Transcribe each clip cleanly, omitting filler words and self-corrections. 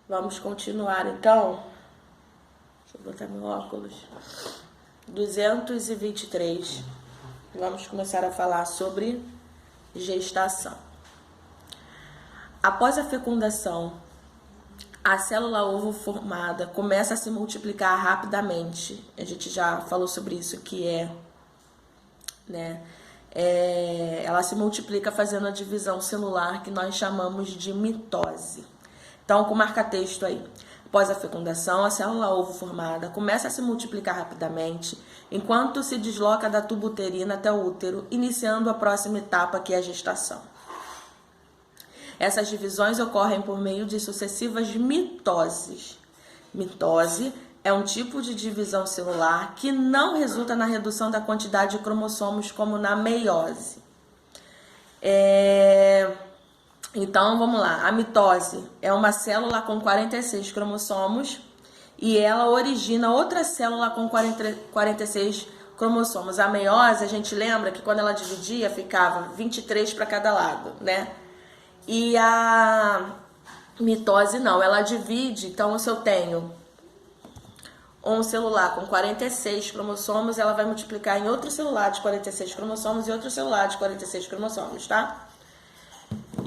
Vamos continuar então. Deixa eu botar meu óculos. 223. Vamos começar a falar sobre gestação. Após a fecundação, a célula ovo formada começa a se multiplicar rapidamente. A gente já falou sobre isso, que ela se multiplica fazendo a divisão celular, que nós chamamos de mitose. Então, com marca-texto aí. Após a fecundação, a célula ovo formada começa a se multiplicar rapidamente, enquanto se desloca da tuba uterina até o útero, iniciando a próxima etapa, que é a gestação. Essas divisões ocorrem por meio de sucessivas mitoses. Mitose é um tipo de divisão celular que não resulta na redução da quantidade de cromossomos como na meiose. Então, vamos lá. A mitose é uma célula com 46 cromossomos e ela origina outra célula com 46 cromossomos. A meiose, a gente lembra que quando ela dividia, ficava 23 para cada lado, né? E a mitose não, ela divide. Então, se eu tenho um celular com 46 cromossomos, ela vai multiplicar em outro celular de 46 cromossomos e outro celular de 46 cromossomos, tá?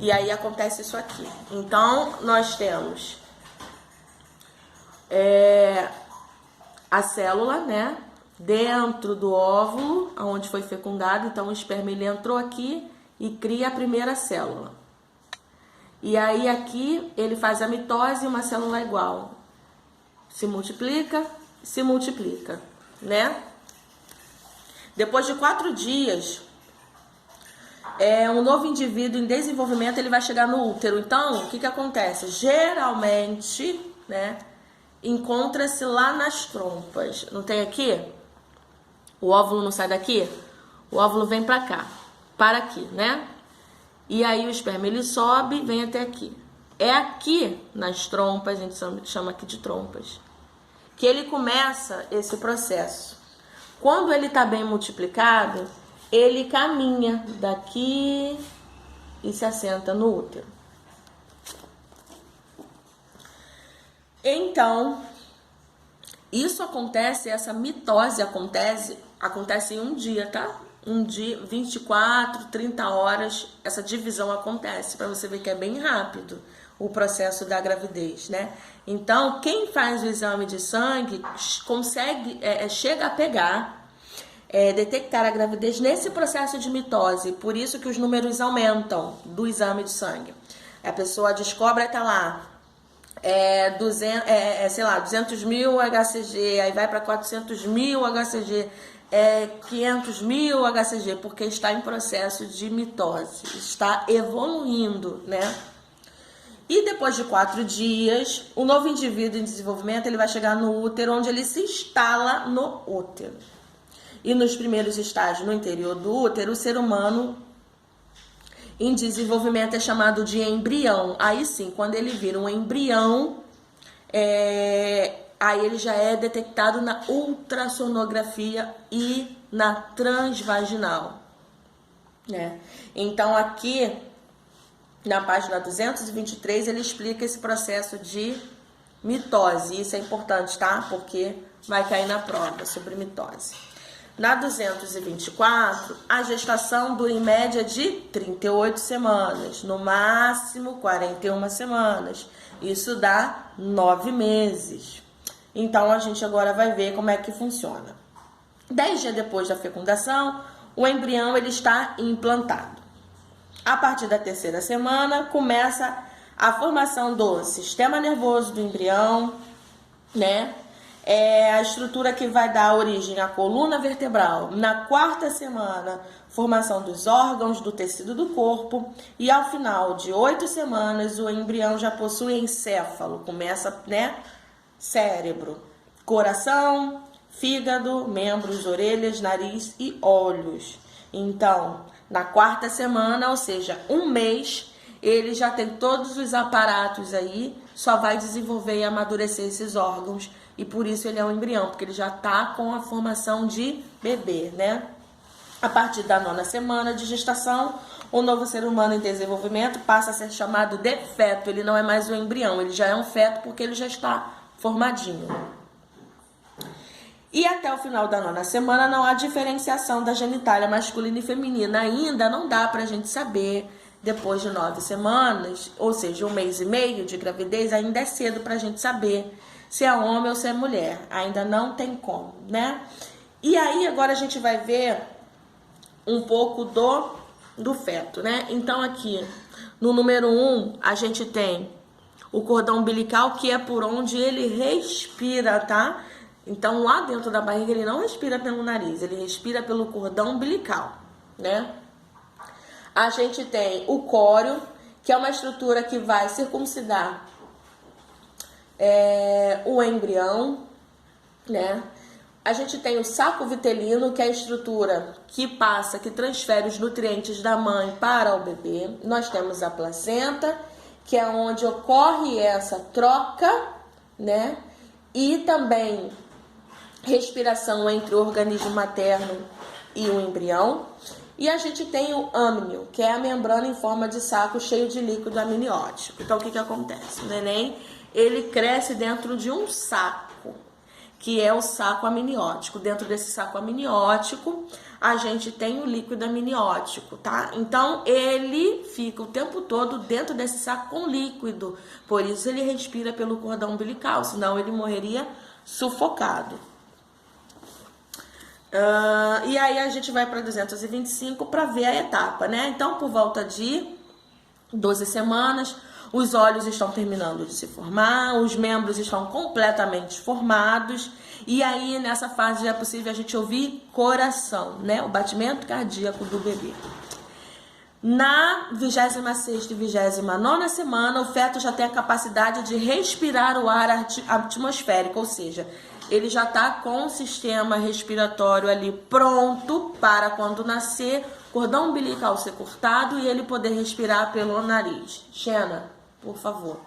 E aí acontece isso aqui. Então, nós temos a célula, né? Dentro do óvulo, onde foi fecundado. Então, o esperma ele entrou aqui e cria a primeira célula. E aí aqui ele faz a mitose e uma célula igual. Se multiplica, né? Depois de 4 dias, um novo indivíduo em desenvolvimento ele vai chegar no útero. Então, o que acontece? Geralmente, né, encontra-se lá nas trompas. Não tem aqui? O óvulo não sai daqui? O óvulo vem pra cá, para aqui, né? E aí o esperma ele sobe, vem até aqui. É aqui nas trompas, a gente chama aqui de trompas, que ele começa esse processo. Quando ele está bem multiplicado, ele caminha daqui e se assenta no útero. Então, isso acontece, essa mitose acontece em um dia, tá? Um dia, 24, 30 horas, essa divisão acontece, para você ver que é bem rápido o processo da gravidez, né? Então, quem faz o exame de sangue consegue, chega a pegar, detectar a gravidez nesse processo de mitose, por isso que os números aumentam do exame de sangue. A pessoa descobre, tá lá, 200 mil HCG, aí vai para 400 mil HCG, 500 mil HCG, porque está em processo de mitose, está evoluindo, né? E depois de 4 dias, o novo indivíduo em desenvolvimento ele vai chegar no útero, onde ele se instala no útero. E nos primeiros estágios no interior do útero, o ser humano em desenvolvimento é chamado de embrião. Aí sim, quando ele vira um embrião, aí ele já é detectado na ultrassonografia e na transvaginal, né? Então aqui na página 223 ele explica esse processo de mitose. Isso é importante, tá? Porque vai cair na prova sobre mitose. Na 224, a gestação dura em média de 38 semanas, no máximo 41 semanas. Isso dá 9 meses. Então, a gente agora vai ver como é que funciona. 10 dias depois da fecundação, o embrião ele está implantado. A partir da 3ª semana, começa a formação do sistema nervoso do embrião, né? A estrutura que vai dar origem à coluna vertebral. Na 4ª semana, formação dos órgãos do tecido do corpo. E ao final de 8 semanas, o embrião já possui encéfalo. Começa, né? Cérebro, coração, fígado, membros, orelhas, nariz e olhos. Então, na 4ª semana, ou seja, 1 mês, ele já tem todos os aparatos aí, só vai desenvolver e amadurecer esses órgãos. E por isso ele é um embrião, porque ele já está com a formação de bebê, né? A partir da 9ª semana de gestação, o novo ser humano em desenvolvimento passa a ser chamado de feto. Ele não é mais um embrião, ele já é um feto porque ele já está formadinho. E até o final da 9ª semana não há diferenciação da genitália masculina e feminina. Ainda não dá pra gente saber, depois de 9 semanas, ou seja, 1 mês e meio de gravidez, ainda é cedo pra gente saber se é homem ou se é mulher. Ainda não tem como, né? E aí agora a gente vai ver um pouco do feto, né? Então aqui no número 1 a gente tem o cordão umbilical, que é por onde ele respira, tá? Então lá dentro da barriga ele não respira pelo nariz, ele respira pelo cordão umbilical, né? A gente tem o córeo, que é uma estrutura que vai circuncidar o embrião, né? A gente tem o saco vitelino, que é a estrutura que transfere os nutrientes da mãe para o bebê. Nós temos a placenta, que é onde ocorre essa troca, né? E também respiração entre o organismo materno e o embrião. E a gente tem o âmnio, que é a membrana em forma de saco cheio de líquido amniótico. Então, o que acontece? O neném, ele cresce dentro de um saco, que é o saco amniótico. Dentro desse saco amniótico, a gente tem o líquido amniótico, tá? Então, ele fica o tempo todo dentro desse saco com líquido. Por isso, ele respira pelo cordão umbilical, senão ele morreria sufocado. E aí a gente vai para 225 para ver a etapa, né? Então, por volta de 12 semanas, os olhos estão terminando de se formar, os membros estão completamente formados, e aí nessa fase já é possível a gente ouvir coração, né? O batimento cardíaco do bebê. Na 26ª e 29ª semana, o feto já tem a capacidade de respirar o ar atmosférico, ou seja, ele já está com o sistema respiratório ali pronto para quando nascer, cordão umbilical ser cortado e ele poder respirar pelo nariz. Xena, por favor.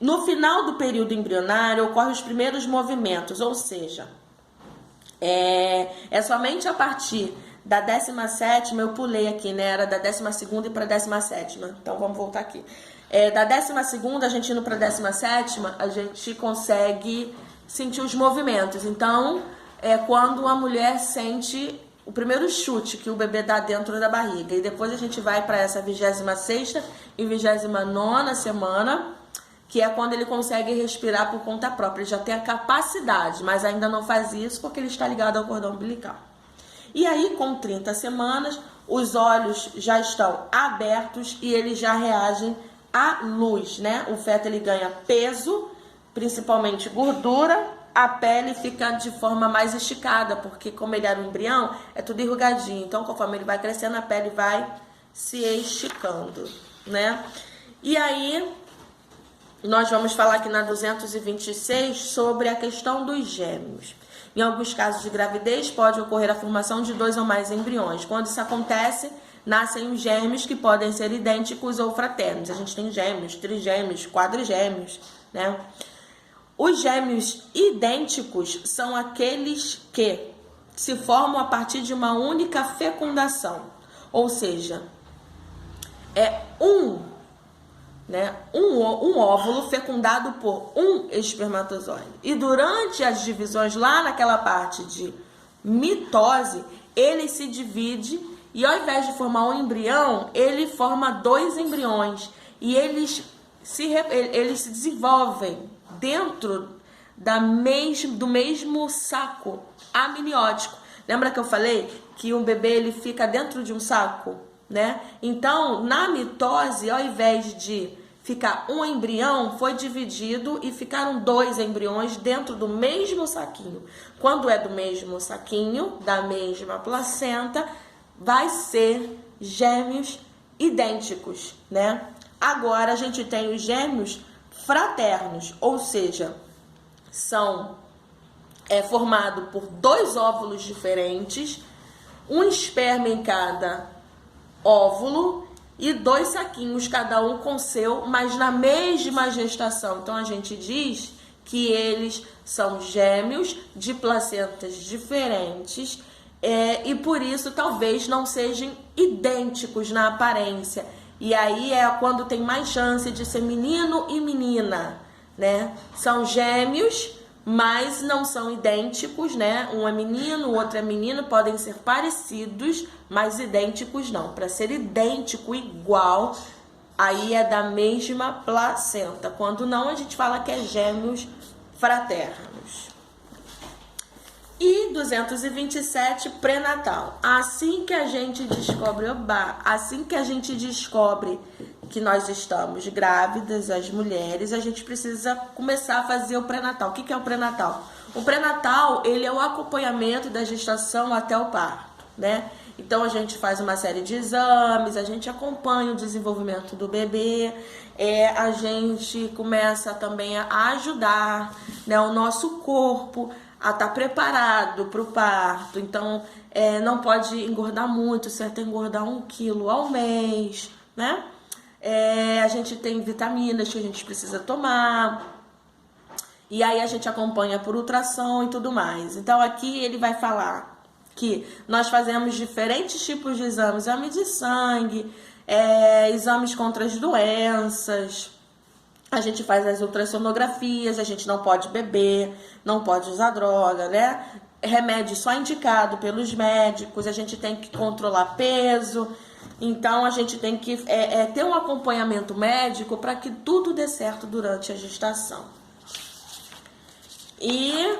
No final do período embrionário, ocorrem os primeiros movimentos, ou seja, é somente a partir da 17ª, eu pulei aqui, né? Era da 12ª para a 17ª. Então, vamos voltar aqui. Da 12ª, a gente indo para a 17ª, a gente consegue sentir os movimentos. Então, é quando a mulher sente o primeiro chute que o bebê dá dentro da barriga. E depois a gente vai para essa 26ª e 29ª semana, que é quando ele consegue respirar por conta própria. Ele já tem a capacidade, mas ainda não faz isso porque ele está ligado ao cordão umbilical. E aí, com 30 semanas, os olhos já estão abertos e eles já reagem à luz, né? O feto ele ganha peso, principalmente gordura, a pele fica de forma mais esticada, porque como ele era um embrião, é tudo enrugadinho. Então, conforme ele vai crescendo, a pele vai se esticando, né? E aí, nós vamos falar aqui na 226 sobre a questão dos gêmeos. Em alguns casos de gravidez, pode ocorrer a formação de 2 ou mais embriões. Quando isso acontece, nascem os gêmeos que podem ser idênticos ou fraternos. A gente tem gêmeos, trigêmeos, quadrigêmeos, né? Os gêmeos idênticos são aqueles que se formam a partir de uma única fecundação. Ou seja, é um óvulo fecundado por um espermatozoide. E durante as divisões, lá naquela parte de mitose, ele se divide e ao invés de formar um embrião, ele forma 2 embriões. E eles se desenvolvem dentro do mesmo saco amniótico. Lembra que eu falei que um bebê ele fica dentro de um saco, né? Então, na mitose, ao invés de ficar um embrião, foi dividido e ficaram 2 embriões dentro do mesmo saquinho. Quando é do mesmo saquinho, da mesma placenta, vai ser gêmeos idênticos, né? Agora a gente tem os gêmeos fraternos, ou seja, são formados por 2 óvulos diferentes, um esperma em cada óvulo e 2 saquinhos, cada um com seu, mas na mesma gestação. Então a gente diz que eles são gêmeos de placentas diferentes e por isso talvez não sejam idênticos na aparência. E aí é quando tem mais chance de ser menino e menina, né? São gêmeos, mas não são idênticos, né? Um é menino, o outro é menino, podem ser parecidos, mas idênticos não. Para ser idêntico, igual, aí é da mesma placenta. Quando não, a gente fala que é gêmeos fraternos. E 227, pré-natal. Assim que a gente descobre, que nós estamos grávidas, as mulheres, a gente precisa começar a fazer o pré-natal. O que é o pré-natal? O pré-natal, ele é o acompanhamento da gestação até o parto, né? Então, a gente faz uma série de exames, a gente acompanha o desenvolvimento do bebê, a gente começa também a ajudar, né, o nosso corpo a estar preparado para o parto. Então, não pode engordar muito, certo? É engordar 1 quilo ao mês, né? A gente tem vitaminas que a gente precisa tomar. E aí a gente acompanha por ultrassom e tudo mais. Então, aqui ele vai falar que nós fazemos diferentes tipos de exames. Exame de sangue, exames contra as doenças. A gente faz as ultrassonografias, a gente não pode beber, não pode usar droga, né? Remédio só indicado pelos médicos, a gente tem que controlar peso. Então, a gente tem que ter um acompanhamento médico para que tudo dê certo durante a gestação. E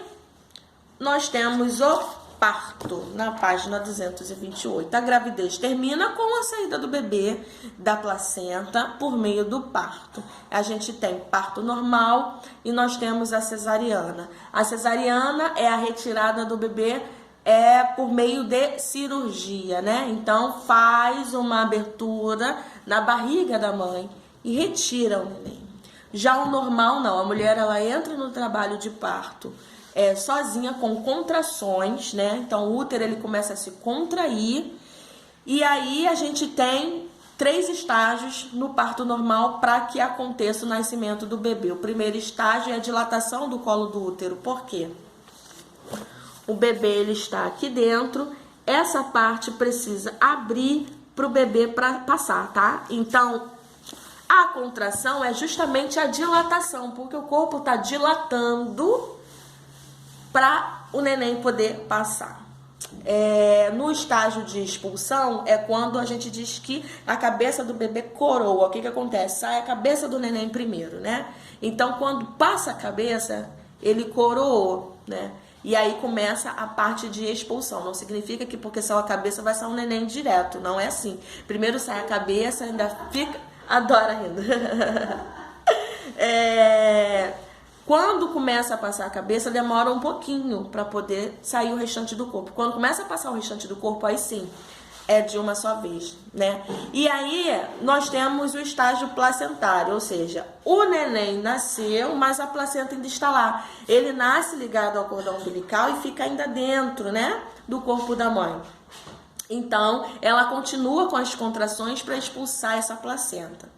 nós temos o parto, na página 228. A gravidez termina com a saída do bebê da placenta por meio do parto. A gente tem parto normal e nós temos a cesariana. A cesariana é a retirada do bebê por meio de cirurgia, né? Então, faz uma abertura na barriga da mãe e retira o neném. Já o normal não, a mulher ela entra no trabalho de parto sozinha com contrações, né? Então o útero ele começa a se contrair e aí a gente tem 3 estágios no parto normal para que aconteça o nascimento do bebê. O primeiro estágio é a dilatação do colo do útero. Por quê? O bebê ele está aqui dentro, essa parte precisa abrir para o bebê para passar, tá? Então a contração é justamente a dilatação, porque o corpo está dilatando para o neném poder passar. No estágio de expulsão é quando a gente diz que a cabeça do bebê coroa. O que acontece? Sai a cabeça do neném primeiro, né? Então, quando passa a cabeça, ele coroou, né? E aí começa a parte de expulsão. Não significa que porque saiu a cabeça vai sair um neném direto. Não é assim. Primeiro sai a cabeça, ainda fica... Adora rindo. Quando começa a passar a cabeça, demora um pouquinho para poder sair o restante do corpo. Quando começa a passar o restante do corpo, aí sim, é de uma só vez, né? E aí, nós temos o estágio placentário, ou seja, o neném nasceu, mas a placenta ainda está lá. Ele nasce ligado ao cordão umbilical e fica ainda dentro, né, do corpo da mãe. Então, ela continua com as contrações para expulsar essa placenta.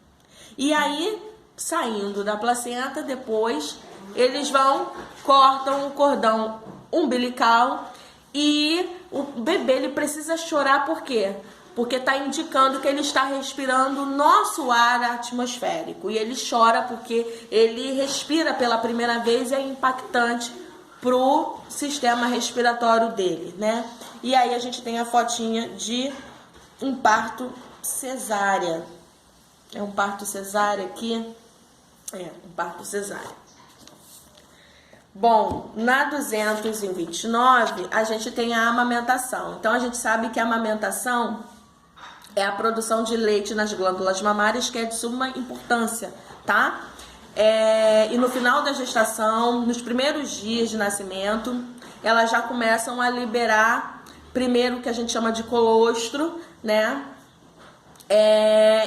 E aí, saindo da placenta, depois, eles cortam o cordão umbilical e o bebê ele precisa chorar, por quê? Porque está indicando que ele está respirando o nosso ar atmosférico. E ele chora porque ele respira pela primeira vez e é impactante para o sistema respiratório dele, né? E aí a gente tem a fotinha de um parto cesárea. É um parto cesárea aqui. Um parto cesárea. Bom, na 229 a gente tem a amamentação. Então a gente sabe que a amamentação é a produção de leite nas glândulas mamárias, que é de suma importância, tá? E no final da gestação, nos primeiros dias de nascimento, elas já começam a liberar primeiro o que a gente chama de colostro, né?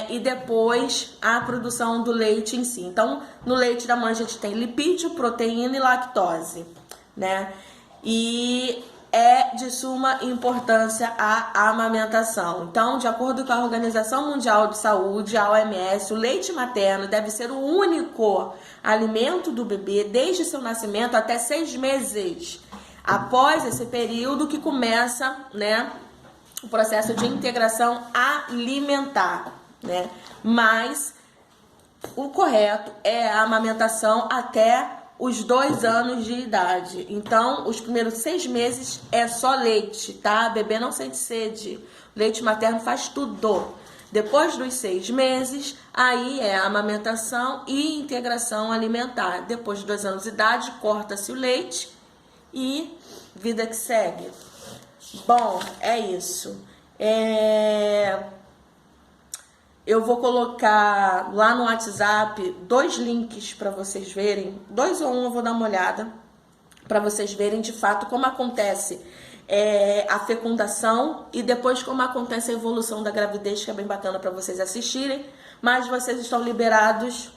E depois a produção do leite em si. Então, no leite da mãe a gente tem lipídio, proteína e lactose, né? E é de suma importância a amamentação. Então, de acordo com a Organização Mundial de Saúde, a OMS, o leite materno deve ser o único alimento do bebê desde seu nascimento até 6 meses. Após esse período que começa, né, o processo de integração alimentar, né? Mas o correto é a amamentação até os 2 anos de idade. Então, os primeiros 6 meses é só leite, tá? Bebê não sente sede. Leite materno faz tudo. Depois dos 6 meses, aí é a amamentação e integração alimentar. Depois de 2 anos de idade, corta-se o leite e vida que segue. Bom, é isso. Eu vou colocar lá no WhatsApp 2 links para vocês verem. 2 ou 1 eu vou dar uma olhada para vocês verem de fato como acontece a fecundação e depois como acontece a evolução da gravidez, que é bem bacana para vocês assistirem. Mas vocês estão liberados,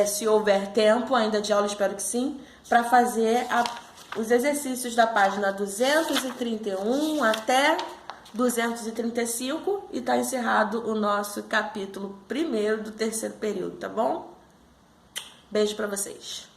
se houver tempo ainda de aula, espero que sim, para fazer os exercícios da página 231 até 235 e tá encerrado o nosso capítulo 1º do 3º período, tá bom? Beijo para vocês.